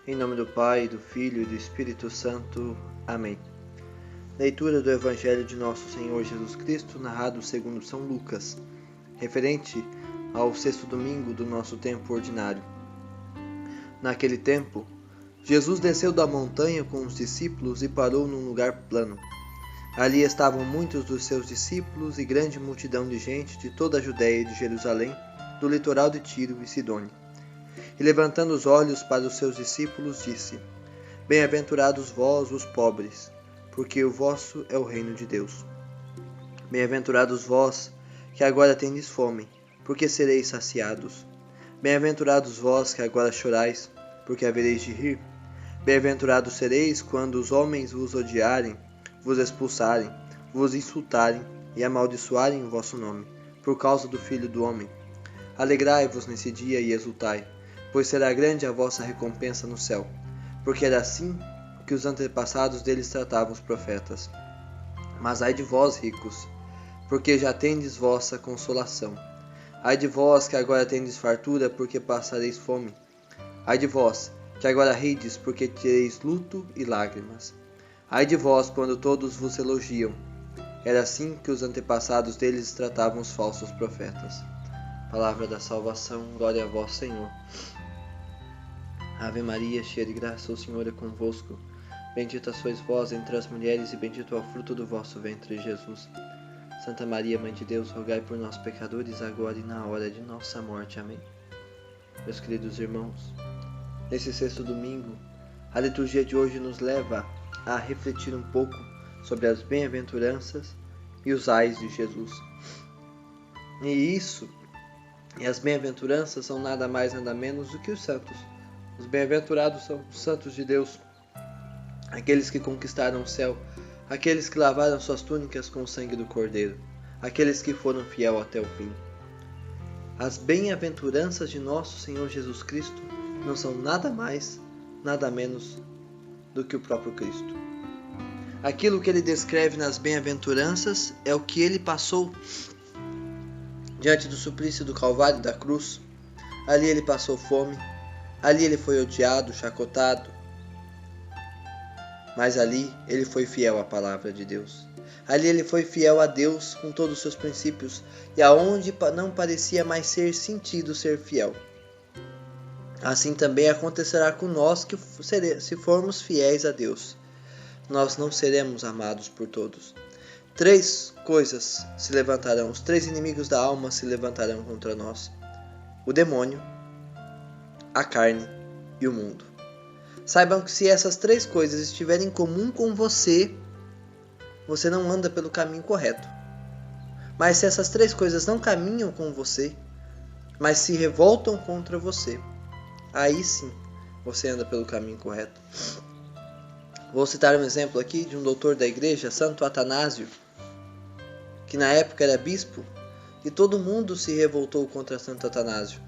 Em nome do Pai, do Filho e do Espírito Santo. Amém. Leitura do Evangelho de Nosso Senhor Jesus Cristo, narrado segundo São Lucas, referente ao sexto domingo do nosso tempo ordinário. Naquele tempo, Jesus desceu da montanha com os discípulos e parou num lugar plano. Ali estavam muitos dos seus discípulos e grande multidão de gente de toda a Judéia e de Jerusalém, do litoral de Tiro e Sidônia. E levantando os olhos para os seus discípulos, disse: Bem-aventurados vós, os pobres, porque o vosso é o reino de Deus. Bem-aventurados vós, que agora tendes fome, porque sereis saciados. Bem-aventurados vós, que agora chorais, porque havereis de rir. Bem-aventurados sereis quando os homens vos odiarem, vos expulsarem, vos insultarem e amaldiçoarem o vosso nome, por causa do Filho do Homem. Alegrai-vos nesse dia e exultai, pois será grande a vossa recompensa no céu, porque era assim que os antepassados deles tratavam os profetas. Mas ai de vós, ricos, porque já tendes vossa consolação. Ai de vós, que agora tendes fartura, porque passareis fome. Ai de vós, que agora rides, porque tereis luto e lágrimas. Ai de vós, quando todos vos elogiam. Era assim que os antepassados deles tratavam os falsos profetas. Palavra da salvação, glória a vós, Senhor. Ave Maria, cheia de graça, o Senhor é convosco. Bendita sois vós entre as mulheres e bendito é o fruto do vosso ventre, Jesus. Santa Maria, Mãe de Deus, rogai por nós pecadores, agora e na hora de nossa morte. Amém. Meus queridos irmãos, nesse sexto domingo, a liturgia de hoje nos leva a refletir um pouco sobre as bem-aventuranças e os ais de Jesus. E as bem-aventuranças são nada mais nada menos do que os santos. Os bem-aventurados são os santos de Deus, aqueles que conquistaram o céu, aqueles que lavaram suas túnicas com o sangue do Cordeiro, aqueles que foram fiel até o fim. As bem-aventuranças de nosso Senhor Jesus Cristo não são nada mais, nada menos do que o próprio Cristo. Aquilo que ele descreve nas bem-aventuranças é o que ele passou diante do suplício do Calvário e da cruz. Ali ele passou fome, ali ele foi odiado, chacotado, mas ali ele foi fiel à palavra de Deus. Ali ele foi fiel a Deus com todos os seus princípios, e aonde não parecia mais ser sentido ser fiel. Assim também acontecerá com nós, que se formos fiéis a Deus, nós não seremos amados por todos. Três coisas se levantarão, os três inimigos da alma se levantarão contra nós: o demônio, a carne e o mundo. Saibam que se essas três coisas estiverem em comum com você, você não anda pelo caminho correto. Mas se essas três coisas não caminham com você, mas se revoltam contra você, aí sim você anda pelo caminho correto. Vou citar um exemplo aqui de um doutor da igreja, Santo Atanásio, que na época era bispo, e todo mundo se revoltou contra Santo Atanásio,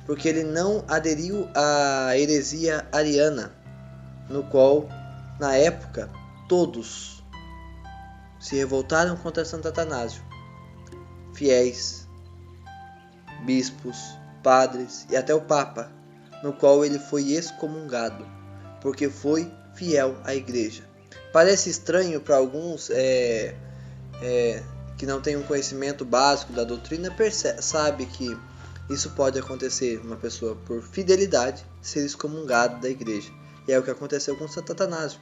porque ele não aderiu à heresia ariana, no qual, na época, todos se revoltaram contra Santo Atanásio. Fiéis, bispos, padres e até o Papa, no qual ele foi excomungado, porque foi fiel à igreja. Parece estranho para alguns que não têm um conhecimento básico da doutrina, sabe que isso pode acontecer, uma pessoa por fidelidade ser excomungada da igreja. E é o que aconteceu com Santo Atanásio,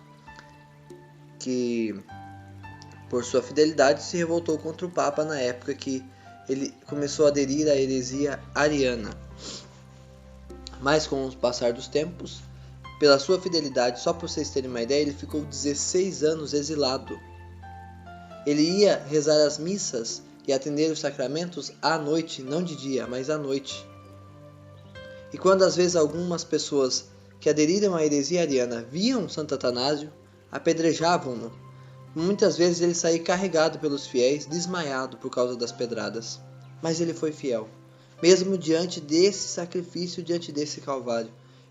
que por sua fidelidade se revoltou contra o Papa na época que ele começou a aderir à heresia ariana. Mas com o passar dos tempos, pela sua fidelidade, só para vocês terem uma ideia, ele ficou 16 anos exilado. Ele ia rezar as missas e atender os sacramentos à noite, não de dia, mas à noite. E quando às vezes algumas pessoas que aderiram à heresia ariana viam Santo Atanásio, apedrejavam-no. Muitas vezes ele saía carregado pelos fiéis, desmaiado por causa das pedradas. Mas ele foi fiel. Mesmo diante desse sacrifício, diante desse calvário,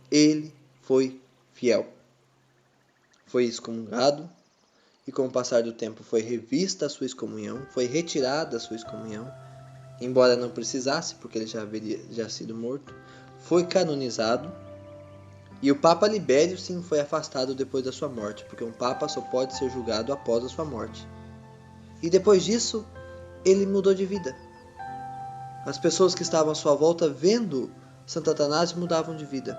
ele foi fiel. Foi excomungado, e com o passar do tempo foi revista a sua excomunhão, foi retirada a sua excomunhão, embora não precisasse, porque ele já haveria sido morto. Foi canonizado, E o Papa Libério, sim, foi afastado depois da sua morte, porque um Papa só pode ser julgado após a sua morte. E depois disso, ele mudou de vida. As pessoas que estavam à sua volta vendo Santo Atanásio mudavam de vida,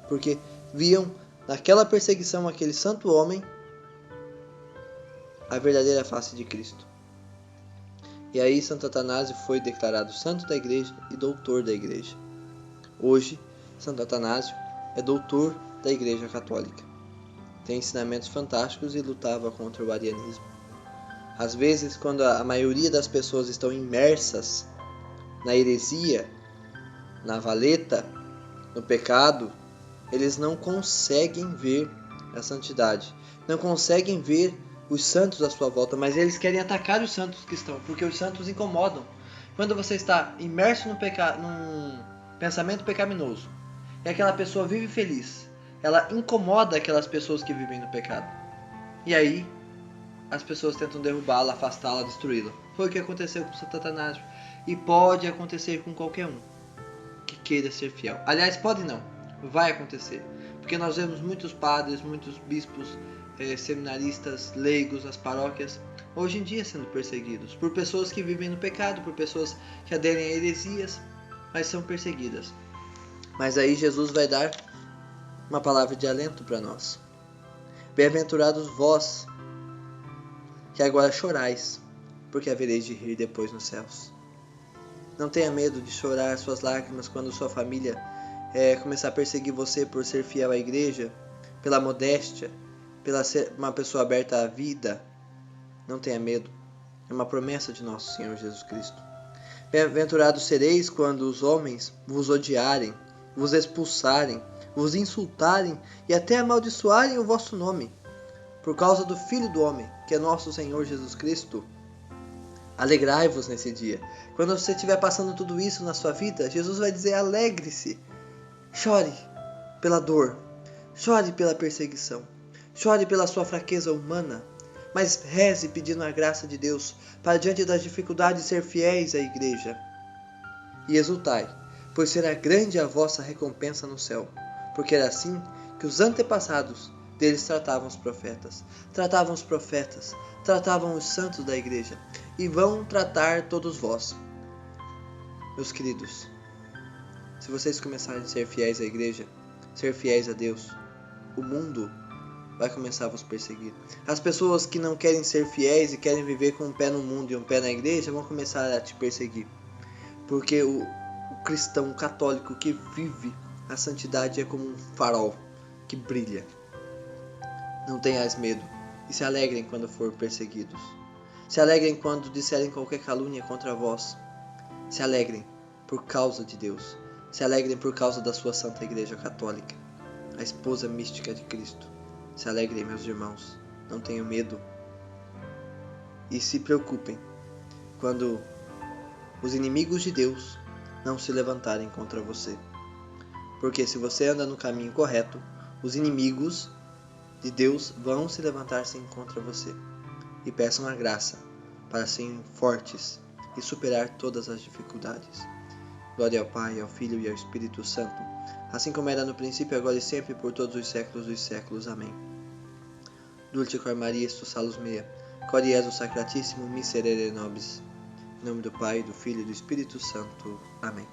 porque viam naquela perseguição aquele santo homem a verdadeira face de Cristo. E aí Santo Atanásio foi declarado santo da igreja e doutor da igreja. Hoje, Santo Atanásio é doutor da igreja católica. Tem ensinamentos fantásticos e lutava contra o arianismo. Às vezes, quando a maioria das pessoas estão imersas na heresia, na valeta, no pecado, eles não conseguem ver a santidade, não conseguem ver os santos à sua volta, mas eles querem atacar os santos que estão, porque os santos incomodam. Quando você está imerso num pensamento pecaminoso e aquela pessoa vive feliz, ela incomoda aquelas pessoas que vivem no pecado. E aí as pessoas tentam derrubá-la, afastá-la, destruí-la. Foi o que aconteceu com Santo Atanásio e pode acontecer com qualquer um que queira ser fiel. Aliás, pode não, vai acontecer, porque nós vemos muitos padres, muitos bispos, seminaristas, leigos, as paróquias, hoje em dia sendo perseguidos por pessoas que vivem no pecado, por pessoas que aderem a heresias, mas são perseguidas. Mas aí Jesus vai dar uma palavra de alento para nós. Bem-aventurados vós, que agora chorais, porque havereis de rir depois nos céus. Não tenha medo de chorar suas lágrimas quando sua família começar a perseguir você por ser fiel à igreja, pela modéstia, pela ser uma pessoa aberta à vida. Não tenha medo. É uma promessa de nosso Senhor Jesus Cristo. Bem-aventurados sereis quando os homens vos odiarem, vos expulsarem, vos insultarem e até amaldiçoarem o vosso nome, por causa do Filho do Homem, que é nosso Senhor Jesus Cristo. Alegrai-vos nesse dia. Quando você estiver passando tudo isso na sua vida, Jesus vai dizer: alegre-se. Chore pela dor, chore pela perseguição, chore pela sua fraqueza humana, mas reze pedindo a graça de Deus para, diante das dificuldades, ser fiéis à igreja. E exultai, pois será grande a vossa recompensa no céu, porque era assim que os antepassados deles tratavam os profetas, tratavam os santos da igreja, e vão tratar todos vós. Meus queridos, se vocês começarem a ser fiéis à igreja, ser fiéis a Deus, o mundo vai começar a vos perseguir. As pessoas que não querem ser fiéis e querem viver com um pé no mundo e um pé na igreja vão começar a te perseguir. Porque o cristão, o católico que vive a santidade é como um farol que brilha. Não tenhais medo e se alegrem quando for perseguidos. Se alegrem quando disserem qualquer calúnia contra vós. Se alegrem por causa de Deus. Se alegrem por causa da sua Santa Igreja Católica, a esposa mística de Cristo. Se alegrem, meus irmãos. Não tenham medo. E se preocupem quando os inimigos de Deus não se levantarem contra você. Porque se você anda no caminho correto, os inimigos de Deus vão se levantar-se contra você. E peçam a graça para serem fortes e superar todas as dificuldades. Glória ao Pai, ao Filho e ao Espírito Santo, assim como era no princípio, agora e sempre, por todos os séculos dos séculos. Amém. Dulce cor Maria, tu salus mea, cor Jesus sacratíssimo miserere nobis. Em nome do Pai, do Filho e do Espírito Santo. Amém.